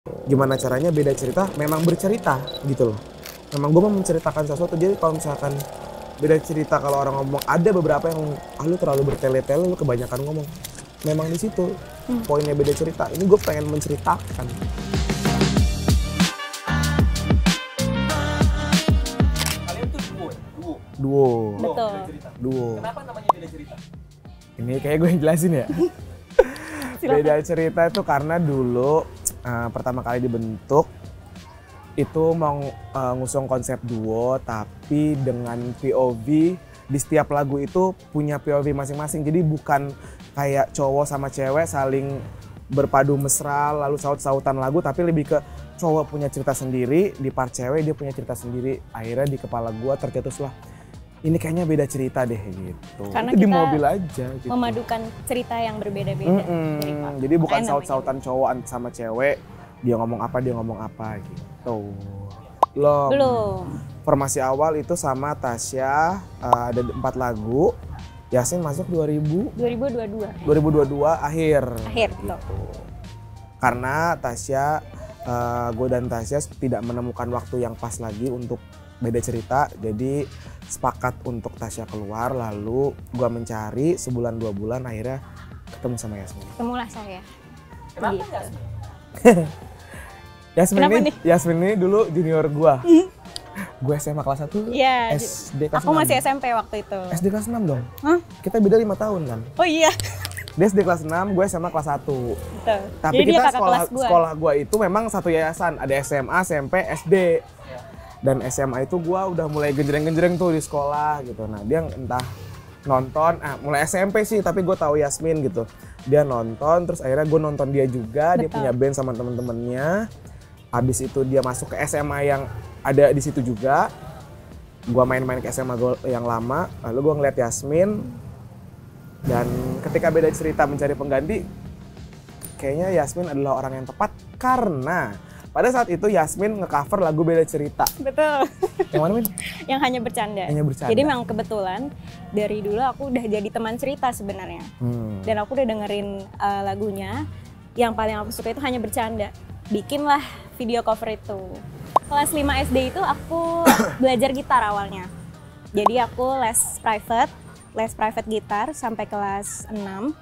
Gimana caranya beda cerita, memang bercerita gitu loh. Memang gue mau menceritakan sesuatu, jadi kalau misalkan beda cerita, kalau orang ngomong, ada beberapa yang lu terlalu bertele-tele, lu kebanyakan ngomong. Memang di situ poinnya beda cerita. Ini gue pengen menceritakan. Kalian tuh Duo. Betul. Duo. Kenapa namanya beda cerita? Ini kayak gue yang jelasin ya. Beda cerita itu karena dulu pertama kali dibentuk itu mau ngusung konsep duo, tapi dengan POV di setiap lagu itu punya POV masing-masing. Jadi bukan kayak cowok sama cewek saling berpadu mesra lalu saut-sautan lagu, tapi lebih ke cowok punya cerita sendiri, di part cewek dia punya cerita sendiri. Akhirnya di kepala gua tercetuslah, ini kayaknya beda cerita deh gitu. Karena itu di kita mobil aja gitu. memadukan cerita yang berbeda-beda. Jadi bukan Makanya saut-sautan cowok sama cewek, dia ngomong apa gitu. Belum. Formasi awal itu sama Tasya, ada 4 lagu. Yasin masuk 2022. 2022 akhir. Betul. Karena Tasya, gue dan Tasya tidak menemukan waktu yang pas lagi untuk beda cerita, jadi sepakat untuk Tasya keluar, lalu gue mencari sebulan 2 bulan, akhirnya ketemu sama Yasmin. Ketemulah saya. Kenapa Gitu. Yasmin? Yasmin ini dulu junior gue. Gue SMA kelas 1, Iya. SD kelas 6. Aku masih SMP waktu itu. SD kelas 6 dong. Hah? Kita beda 5 tahun kan. Oh iya. Dia SD kelas 6, gue SMA kelas 1. Betul. Tapi Jadi dia kita kakak kelas gua. sekolah gue itu memang satu yayasan, ada SMA, SMP, SD. Dan SMA itu gue udah mulai genjreng-genjreng tuh di sekolah gitu. Nah dia entah nonton, mulai SMP sih, tapi gue tahu Yasmin gitu. Dia nonton, terus akhirnya gue nonton dia juga. Dia Betul. punya band sama temen-temennya. Habis itu dia masuk ke SMA yang ada di situ juga. Gue main-main ke SMA gue yang lama, lalu gue ngeliat Yasmin. Dan ketika beda cerita mencari pengganti, kayaknya Yasmin adalah orang yang tepat karena pada saat itu Yasmin nge-cover lagu beda cerita. Betul. Yang mana, Min? Yang hanya bercanda. Hanya bercanda. Jadi memang kebetulan dari dulu aku udah jadi teman cerita sebenarnya. Dan aku udah dengerin lagunya. Yang paling aku suka itu hanya bercanda. Bikinlah video cover itu. Kelas 5 SD itu aku belajar gitar awalnya. Jadi aku les private gitar sampai kelas 6.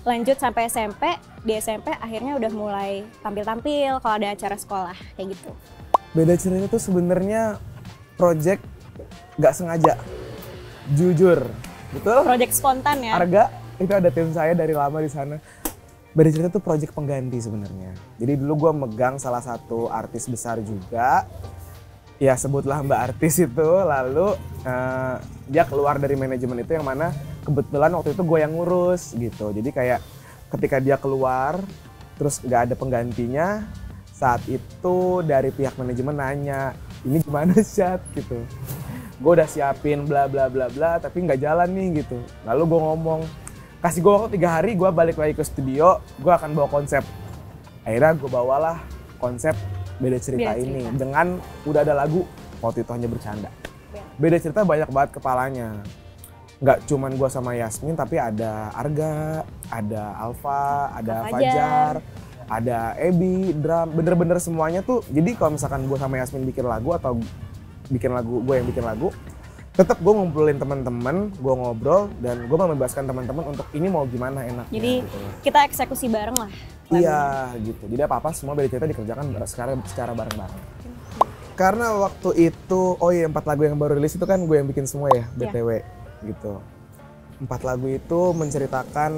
Lanjut sampai SMP, di SMP akhirnya udah mulai tampil-tampil kalau ada acara sekolah, kayak gitu. Beda cerita itu sebenarnya project gak sengaja, jujur, betul? Project spontan ya. Arga, itu ada tim saya dari lama di sana. Beda cerita itu project pengganti sebenarnya. Jadi dulu gue megang salah satu artis besar juga, ya sebutlah Mbak Artis itu, lalu dia keluar dari manajemen itu yang mana kebetulan waktu itu gue yang ngurus gitu. Jadi kayak ketika dia keluar terus nggak ada penggantinya, saat itu dari pihak manajemen nanya, ini gimana Syat gitu. Gue udah siapin bla bla bla bla tapi nggak jalan nih gitu. Lalu gue ngomong, kasih gue waktu 3 hari, gue balik lagi ke studio, gue akan bawa konsep. Akhirnya gue bawalah konsep beda cerita ini dengan udah ada lagu waktu itu hanya bercanda. Beda cerita banyak banget kepalanya. Nggak cuman gue sama Yasmin, tapi ada Arga, ada Alfa, ada Fajar, ada Ebi, drum, bener-bener semuanya tuh. Jadi kalau misalkan gue sama Yasmin bikin lagu atau bikin lagu, gue yang bikin lagu, tetap gue ngumpulin teman-teman, gue ngobrol dan gue membebaskan teman-teman untuk ini mau gimana enaknya. Jadi gitu. kita eksekusi bareng lah. Iya gitu. Jadi apa-apa semua beda cerita dikerjakan secara bareng-bareng. Karena waktu itu, 4 lagu yang baru rilis itu kan gue yang bikin semua ya, BTW gitu. 4 lagu itu menceritakan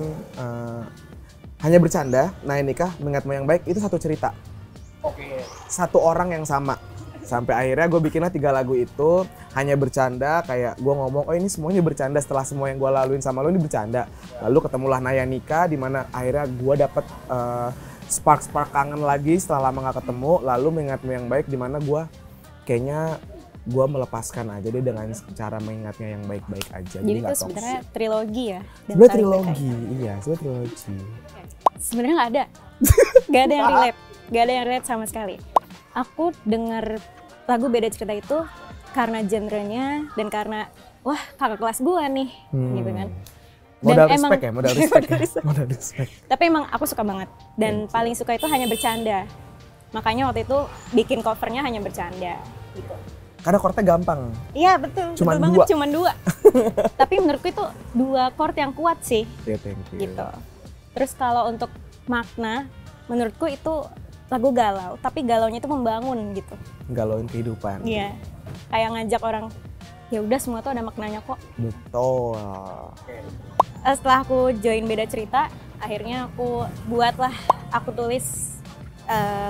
hanya bercanda, nah nikah, mengingatmu yang baik, itu satu cerita. Oke. Satu orang yang sama. Sampai akhirnya gue bikinlah 3 lagu itu, hanya bercanda, kayak gue ngomong, ini semuanya bercanda setelah semua yang gue laluin sama lo ini bercanda. Lalu ketemulah Naya Nikah, di mana akhirnya gue dapet spark kangen lagi setelah lama gak ketemu. Lalu mengingatmu yang baik, di mana gue kayaknya gue melepaskan aja deh dengan cara mengingatnya yang baik-baik aja. Jadi itu sebenarnya trilogi ya. Sebenarnya trilogi, iya sebenarnya trilogi. Sebenarnya nggak ada yang relate, nggak ada yang relate sama sekali. Aku denger lagu beda cerita itu karena genrenya dan karena wah kakak kelas gue nih, gitu kan. Modal respect ya. Tapi emang aku suka banget dan paling suka itu hanya bercanda. Makanya waktu itu bikin covernya hanya bercanda gitu. Karena chordnya gampang. Iya betul, Cuman betul banget, dua. cuman 2. Tapi menurutku itu 2 chord yang kuat sih. Ya, thank you. Gitu. Terus kalau untuk makna, menurutku itu lagu galau, tapi galaunya itu membangun gitu. Galauin kehidupan. Iya. Kayak ngajak orang, ya udah semua tuh ada maknanya kok. Betul. Setelah aku join Beda Cerita, akhirnya aku tulis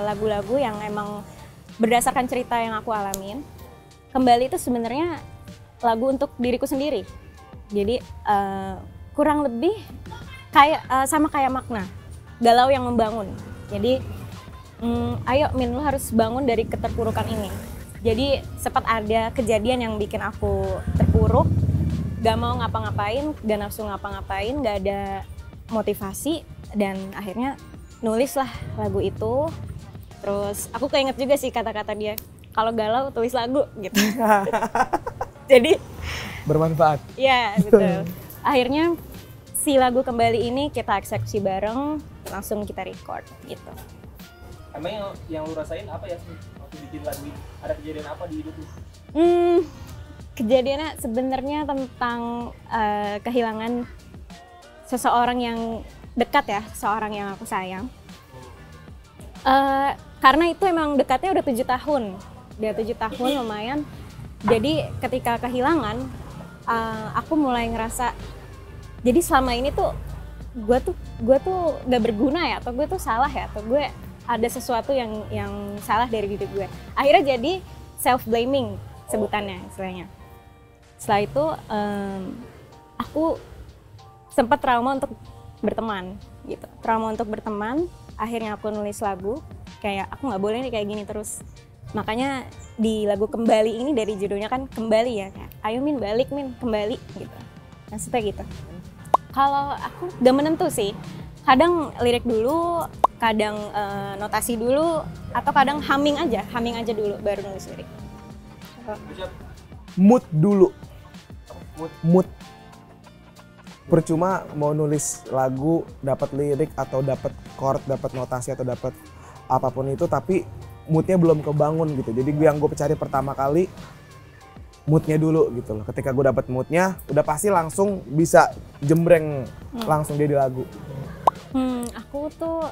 lagu-lagu yang emang berdasarkan cerita yang aku alamin. Kembali itu sebenarnya lagu untuk diriku sendiri. Jadi kurang lebih kayak sama kayak makna, galau yang membangun. Jadi ayo Min, lu harus bangun dari keterpurukan ini. Jadi sempat ada kejadian yang bikin aku terpuruk, gak mau ngapa-ngapain, gak nafsu ngapa-ngapain, gak ada motivasi, dan akhirnya nulislah lagu itu. Terus aku keinget juga sih kata-kata dia, kalau galau tulis lagu gitu. Jadi Bermanfaat. ya betul. Akhirnya si lagu Kembali ini kita eksekusi bareng, langsung kita record gitu. Emang yang lu rasain apa ya waktu bikin lagu ini? Ada kejadian apa di hidup lu? Kejadiannya sebenarnya tentang kehilangan seseorang yang dekat ya, seseorang yang aku sayang. Karena itu emang dekatnya udah 7 tahun. Udah 7 tahun lumayan. Jadi ketika kehilangan, aku mulai ngerasa, jadi selama ini tuh gue tuh gak berguna ya, atau gue tuh salah ya, atau gue ada sesuatu yang salah dari diri gue. Akhirnya jadi self blaming sebutannya istilahnya. Setelah itu aku sempat trauma untuk berteman gitu. Trauma untuk berteman, akhirnya aku nulis lagu kayak aku nggak boleh nih kayak gini terus. Makanya di lagu Kembali ini dari judulnya kan kembali ya, kayak ayo Min balik Min, kembali gitu. Maksudnya gitu. Kalau aku gak menentu sih. Kadang lirik dulu, kadang notasi dulu, atau kadang humming aja dulu baru nulis lirik. Mood dulu. Mood. Percuma mau nulis lagu, dapat lirik atau dapat chord, dapat notasi atau dapat apapun itu, tapi moodnya belum kebangun gitu. Jadi yang gue cari pertama kali moodnya dulu gitu loh. Ketika gue dapat moodnya, udah pasti langsung bisa jembreng langsung dia di lagu. Aku tuh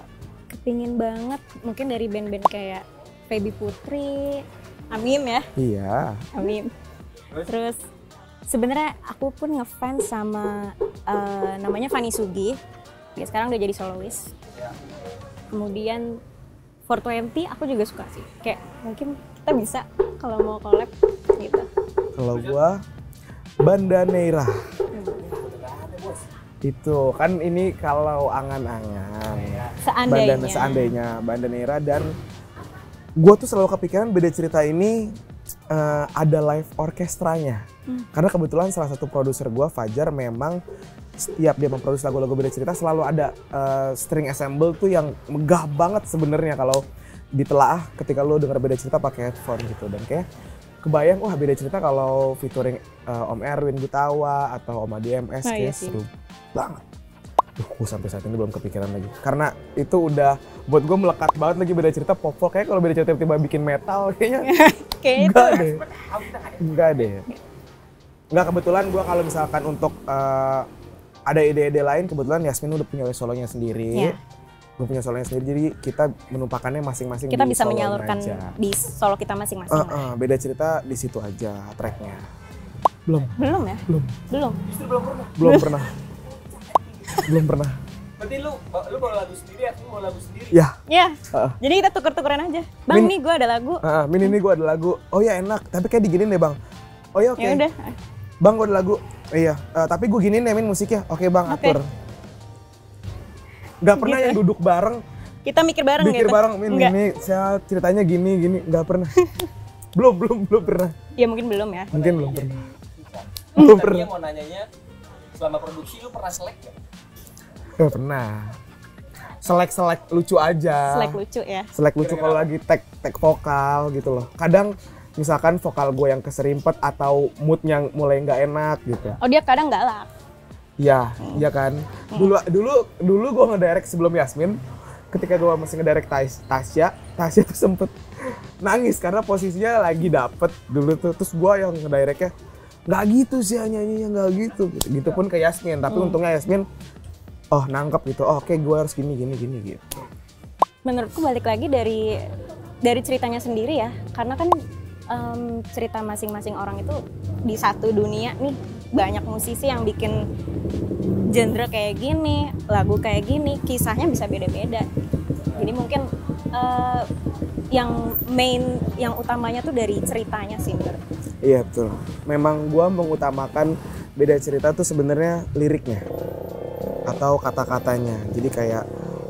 kepingin banget mungkin dari band-band kayak Feby Putri, Amin ya. Iya. Amin. Terus sebenarnya aku pun ngefans sama namanya Fanny Sugi. Dia sekarang udah jadi solois. Kemudian 420 aku juga suka sih. Kayak mungkin kita bisa kalau mau collab gitu. Kalau gua Bandaneira. Itu kan ini kalau angan-angan. Seandainya Bandaneira, dan gua tuh selalu kepikiran Beda Cerita ini ada live orkestranya. Karena kebetulan salah satu produser gua, Fajar, memang setiap dia memproduksi lagu-lagu Beda Cerita selalu ada string ensemble tuh yang megah banget sebenarnya kalau ditelaah ketika lo denger Beda Cerita pakai headphone gitu. Dan kayak kebayang, wah Beda Cerita kalau featuring Om Erwin Gutawa atau Om Adi MS kayak seru banget. Gue sampai saat ini belum kepikiran lagi. Karena itu udah buat gue melekat banget lagi Beda Cerita pop-pop. Kayak kalau Beda Cerita tiba-tiba bikin metal kayaknya enggak deh. Enggak deh. Enggak, kebetulan gue kalau misalkan untuk ada ide-ide lain, kebetulan Yasmin udah punya solonya sendiri. Gue punya solonya sendiri, jadi kita menumpahkannya masing-masing. Kita di bisa solonya menyalurkan aja. di solo kita masing-masing. Beda Cerita di situ aja tracknya. Belum Belum. Belum pernah. Berarti lu bawa lagu sendiri ya? Lu bawa lagu sendiri? Ya. Jadi kita tuker-tukeran aja. Bang, nih gue ada lagu. Min, ini gue ada lagu. Oh ya enak, tapi kayak diginin deh bang. Oh ya oke. Ya udah. Bang, gue ada lagu. Iya, tapi gue giniin ya Min musiknya. Oke bang, atur. Gak pernah yang duduk bareng. Kita mikir bareng gitu? Mikir bareng, Min, Enggak. ini saya ceritanya gini. Gak pernah. belum pernah. Ya mungkin belum ya. Mungkin belum pernah. Tadinya mau nanyanya, selama produksi lu pernah selek gak? Gak pernah. Selek lucu aja. Selek lucu ya. Selek lucu kalau lagi tag vokal gitu loh. Kadang misalkan vokal gue yang keserimpet atau moodnya mulai nggak enak gitu. Oh, dia kadang galak. Iya kan. Dulu gue ngedirect sebelum Yasmin. ketika gue masih ngedirect Tasya tuh sempet nangis karena posisinya lagi dapet dulu tuh. Terus gue yang ngedirectnya nggak gitu sih nyanyinya, nggak gitu. Gitu pun ke Yasmin, tapi untungnya Yasmin nangkep gitu. Oke, gue harus gini gitu. Menurutku balik lagi dari ceritanya sendiri ya, karena kan cerita masing-masing orang itu di satu dunia nih, banyak musisi yang bikin genre kayak gini, lagu kayak gini, kisahnya bisa beda-beda. Jadi mungkin yang utamanya tuh dari ceritanya sih menurut. Iya betul. Memang gue mengutamakan beda cerita tuh sebenarnya liriknya atau kata-katanya. Jadi kayak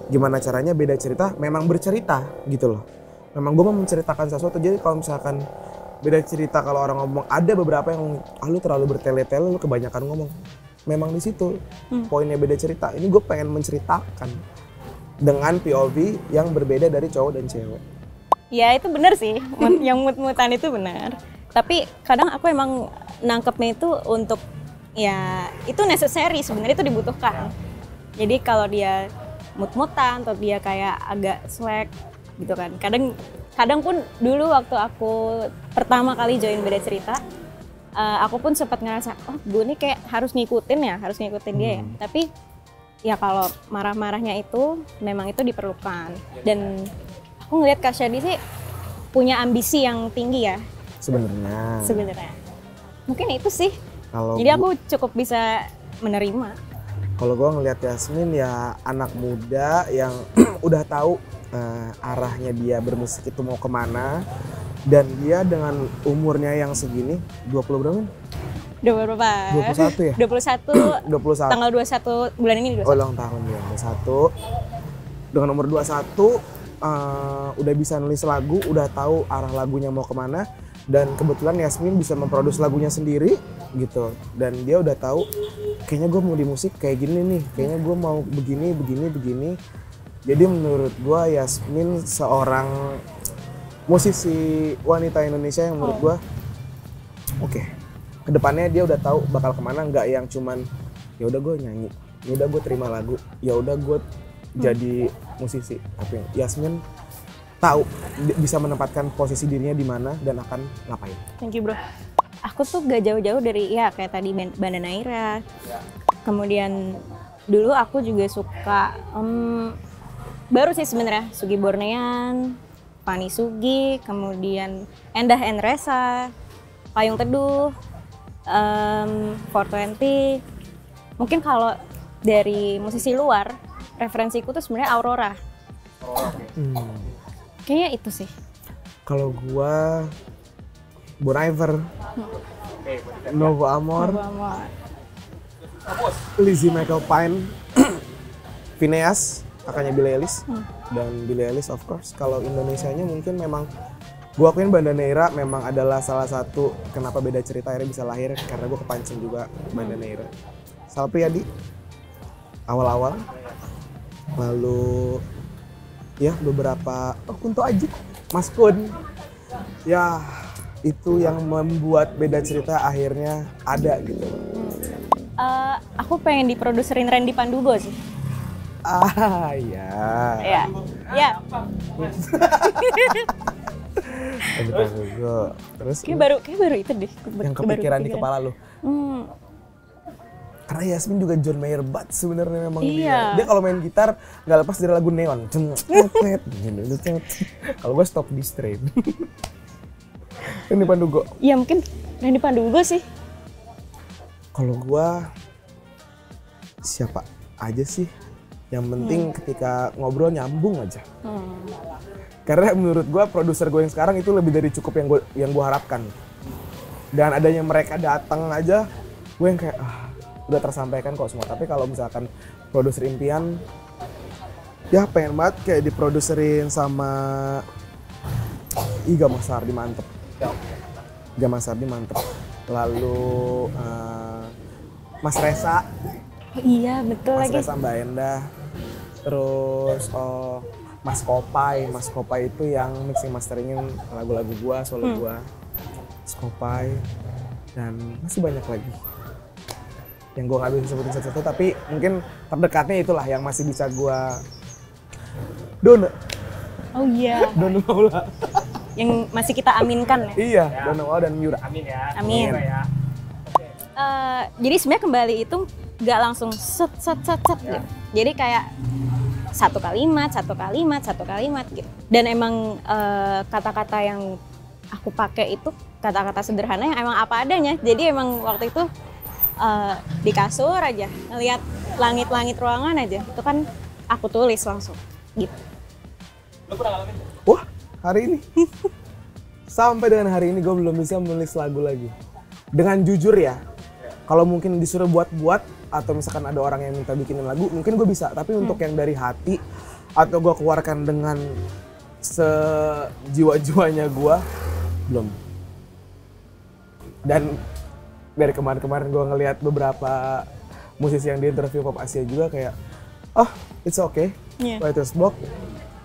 gimana caranya beda cerita memang bercerita gitu loh. Memang gue mau menceritakan sesuatu. Jadi kalau misalkan beda cerita, kalau orang ngomong, ada beberapa yang lu terlalu bertele-tele, lu kebanyakan ngomong. Memang di situ poinnya beda cerita. Ini gue pengen menceritakan dengan POV yang berbeda dari cowok dan cewek. Ya itu benar sih, yang mut-mutan itu benar. Tapi kadang aku emang nangkepnya itu untuk ya itu necessary, sebenarnya itu dibutuhkan. Jadi kalau dia mut-mutan atau dia kayak agak swag gitu kan. Kadang pun dulu waktu aku pertama kali join beda cerita, aku pun sempat ngerasa, gue nih kayak harus ngikutin dia ya. Tapi ya kalau marah-marahnya itu memang itu diperlukan. Dan aku ngelihat Kak Syadi sih punya ambisi yang tinggi ya. Sebenarnya. Mungkin itu sih. Jadi aku cukup bisa menerima. Kalau gue ngelihat Yasmin ya anak muda yang udah tahu arahnya dia bermusik itu mau kemana, dan dia dengan umurnya yang segini 20 berapa? 21 ya? 21. 21. Tanggal 21 bulan ini 21. Ulang tahun dia 21. Dengan umur 21 udah bisa nulis lagu, udah tahu arah lagunya mau kemana, dan kebetulan Yasmin bisa memproduksi lagunya sendiri gitu. Dan dia udah tahu kayaknya gue mau di musik kayak gini nih, kayaknya gue mau begini. Jadi menurut gue Yasmin seorang musisi wanita Indonesia yang menurut gue oke. Kedepannya dia udah tahu bakal kemana, nggak yang cuman ya udah gue nyanyi, ya udah gue terima lagu, ya udah gue jadi musisi. Tapi Yasmin tahu bisa menempatkan posisi dirinya di mana dan akan ngapain. Thank you bro. Aku tuh gak jauh-jauh dari ya kayak tadi Banda Naira. Kemudian dulu aku juga suka baru sih sebenarnya Sugi Bornean, Fani Sugi, kemudian Endah Enresa, Payung Teduh, 420. Mungkin kalau dari musisi luar, referensiku tuh sebenarnya Aurora. Kayaknya itu sih. Kalau gua Bon Iver, Novo Amor, Lizzie McAlpine, Phineas, kakaknya Billie Eilish, dan Billie Eilish of course. Kalau Indonesianya mungkin memang gua akuin Banda Neira memang adalah salah satu kenapa beda cerita akhirnya bisa lahir, karena gua kepancing juga Banda Neira. Sal Priadi awal-awal, lalu ya beberapa Kunto Aji, Mas Kun, ya itu yang membuat beda cerita akhirnya ada gitu. Aku pengen diproduserin Randy Pandugo sih. Iya. Ya. Randy Pandugo. Terus kayak baru itu deh. Yang kepikiran di kepala lu. Karena Yasmin juga John Mayer banget sebenarnya memang. Iya. Dia kalau main gitar nggak lepas dari lagu Neon. Kalau gue Stop This Train. Randy Pandugo. Ya mungkin Randy Pandugo sih. Kalau gue siapa aja sih. Yang penting ketika ngobrol nyambung aja. Karena menurut gue produser gue yang sekarang itu lebih dari cukup yang gue harapkan. Dan adanya mereka datang aja, gue yang kayak udah tersampaikan kok semua. Tapi kalau misalkan produser impian, ya pengen banget kayak diproduserin sama Iga Mas Ardi mantep. Iga Mas Ardi mantep. Lalu Mas Resa. Iya betul Mas lagi. Resa Mbak Endah. Terus Mas Kopai. Mas Kopai itu yang mixing masteringin lagu-lagu gua, solo gua. Mas Kopai. Dan masih banyak lagi yang gua nggak bisa sebutin satu-satu, tapi mungkin terdekatnya itulah yang masih bisa gua Dona. Oh iya, Dona Paula. yang masih kita aminkan ya. Iya, Dona Paula dan Miura. Amin ya. Amin. Ya. Jadi sebenarnya kembali itu nggak langsung set gitu. Jadi kayak satu kalimat gitu. Dan emang kata-kata yang aku pakai itu kata-kata sederhana yang emang apa adanya. Jadi emang waktu itu di kasur aja ngelihat langit-langit ruangan aja itu kan aku tulis langsung gitu. Lo pernah ngalamin? Wah, hari ini. Sampai dengan hari ini gue belum bisa menulis lagu lagi. Dengan jujur ya, kalau mungkin disuruh buat-buat atau misalkan ada orang yang minta bikinin lagu, mungkin gue bisa. Tapi untuk yang dari hati atau gue keluarkan dengan sejiwa-jiwanya gue, belum. Dan dari kemarin-kemarin gue ngelihat beberapa musisi yang di interview Pop Asia juga kayak, oh it's okay, writer's block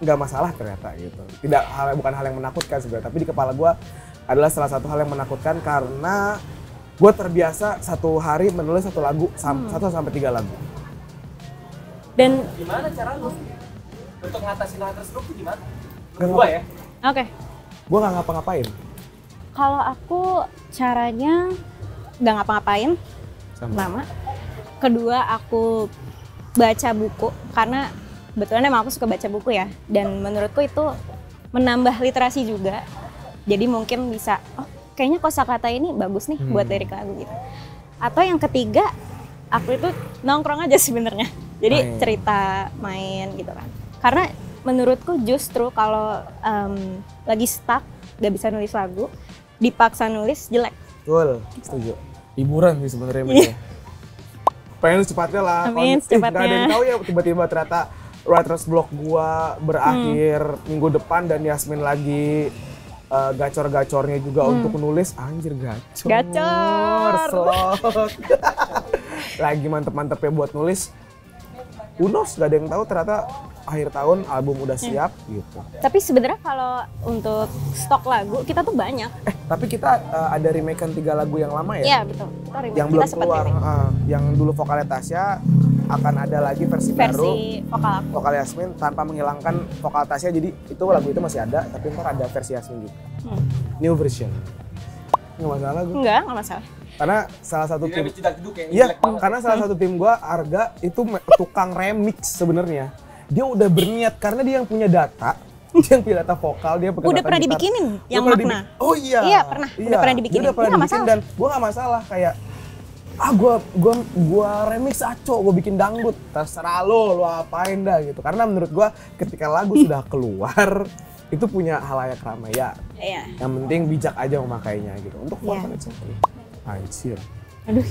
nggak masalah ternyata gitu. Bukan hal yang menakutkan sebenarnya, tapi di kepala gue adalah salah satu hal yang menakutkan karena gue terbiasa satu hari menulis satu lagu, 1 sampai 3 lagu. Dan Gimana cara lu untuk ngatasin hal tersebut tuh gimana? Nggak Gua ya. oke. Gue nggak ngapa-ngapain. Kalau aku caranya nggak ngapa-ngapain, pertama. Kedua aku baca buku karena kebetulan emang aku suka baca buku ya. Dan menurutku itu menambah literasi juga. Jadi mungkin bisa, oh kayaknya kosakata ini bagus nih buat lirik lagu gitu. Atau yang ketiga, aku itu nongkrong aja sebenarnya. Jadi cerita, main gitu kan. Karena menurutku justru kalau lagi stuck, gak bisa nulis lagu, dipaksa nulis jelek. Betul, setuju. Hiburan sih sebenarnya ya. Pengen secepatnya lah. Amin, secepatnya. Gak ada yang tahu ya tiba-tiba ternyata writer's block gua berakhir minggu depan dan Yasmin lagi gacor-gacornya juga untuk nulis. Anjir gacor. Slot. Lagi mantep-mantepnya buat nulis. Unos gak ada yang tahu ternyata akhir tahun album udah siap gitu. Tapi sebenarnya kalau untuk stok lagu kita tuh banyak. Tapi kita ada remake-an 3 lagu yang lama ya? Iya betul. Yang belum keluar. Yang dulu vokalnya Tasya akan ada lagi versi baru. Vokal aku. Vokal Yasmin tanpa menghilangkan vokal Tasya, jadi itu lagu itu masih ada, tapi ntar ada versi Yasmin gitu. New version. Nggak masalah gue. Nggak masalah. Karena salah satu tim. Iya, karena salah satu tim gue, Arga itu tukang remix sebenarnya. Dia udah berniat karena dia yang punya data. Dia yang punya data vokal, dia punya Udah data pernah gitar. dibikinin yang Pernah makna. Oh iya. Iya pernah. Udah pernah dibikinin. Dia udah pernah Nggak dibikin masalah. dan gue nggak masalah kayak gua remix aco, gua bikin dangdut, terserah lo apain dah gitu. Karena menurut gua ketika lagu sudah keluar itu punya halayak ramai ya. Iya. Yang penting bijak aja memakainya gitu. Untuk vokal itu oke. Anjir. Aduh.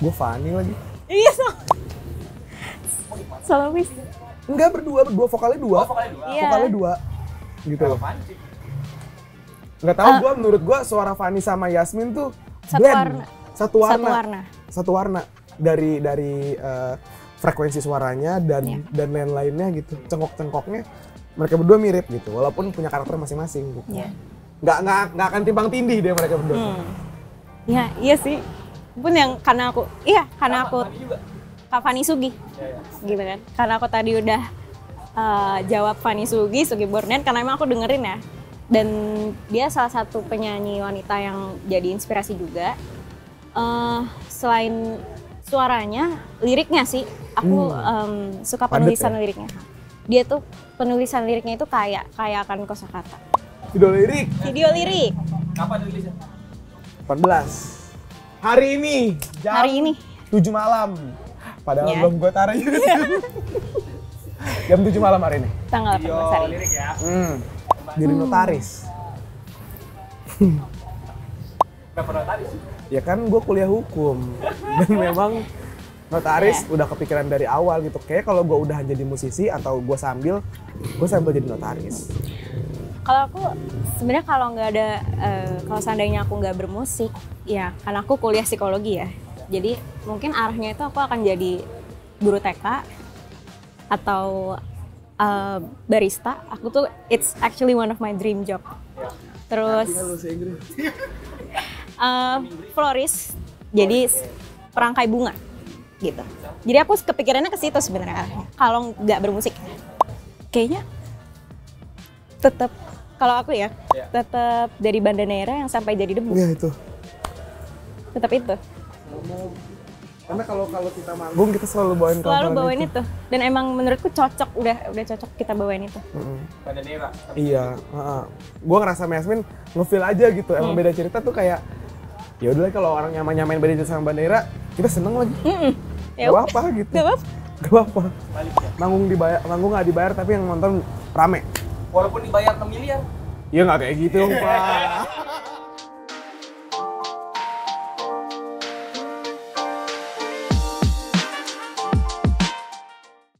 Gua Fanny lagi. Iya solois. Enggak berdua vokalnya 2. Iya. Vokalnya 2. Gitu loh. Nggak tahu gua, menurut gua suara Fanny sama Yasmin tuh Satu blend. warna. Satu warna dari frekuensi suaranya dan lain-lainnya gitu. Cengkok-cengkoknya mereka berdua mirip gitu, walaupun punya karakter masing-masing gitu. Iya. Nggak akan timbang tindih deh mereka berdua. Ya, iya sih. Pun yang karena aku Kak Fanny Sugi. Gitu kan. Karena aku tadi udah jawab Fanny Sugi Borneo karena emang aku dengerin ya. Dan dia salah satu penyanyi wanita yang jadi inspirasi juga. Selain suaranya, liriknya sih aku suka penulisan liriknya. Dia tuh penulisan liriknya itu kayak akan kosakata. Video lirik. Kapan rilisnya? 14. Hari ini. Jam Hari ini. 7 malam. Padahal Ya. belum gue taruh Jam 7 malam hari ini. Tanggal 18 hari. Lirik ya. Jadi notaris. Kenapa notaris? Ya kan gue kuliah hukum dan memang notaris udah kepikiran dari awal gitu. Kayak kalau gue udah jadi musisi atau gue sambil jadi notaris. Kalau aku sebenarnya kalau nggak ada kalau seandainya aku nggak bermusik, ya karena aku kuliah psikologi ya. Jadi mungkin arahnya itu aku akan jadi guru TK atau barista. Aku tuh it's actually one of my dream job. Terus florist, jadi perangkai bunga gitu. Jadi aku kepikirannya ke situ sebenarnya. Kalau nggak bermusik, kayaknya Tetap kalau aku ya, Iya. tetap dari Bandanera yang sampai jadi debu. Iya itu. Tetap itu. Karena kalau kita manggung kita selalu bawain Selalu kelampiran bawain itu. Dan emang menurutku cocok, udah cocok kita bawain itu. Bandanera. Iya, gue ngerasa sama Yasmin ngefeel aja gitu. Emang beda cerita tuh kayak ya udahlah kalau orang nyamain beda cerita sama Bandanera, kita seneng lagi. Ya Gak udah. apa-apa gitu. Gak apa-apa. Gak apa-apa. Balik ya. Manggung nggak dibayar tapi yang nonton rame. Walaupun dibayar 6 miliar. Ya nggak kayak gitu, Pak.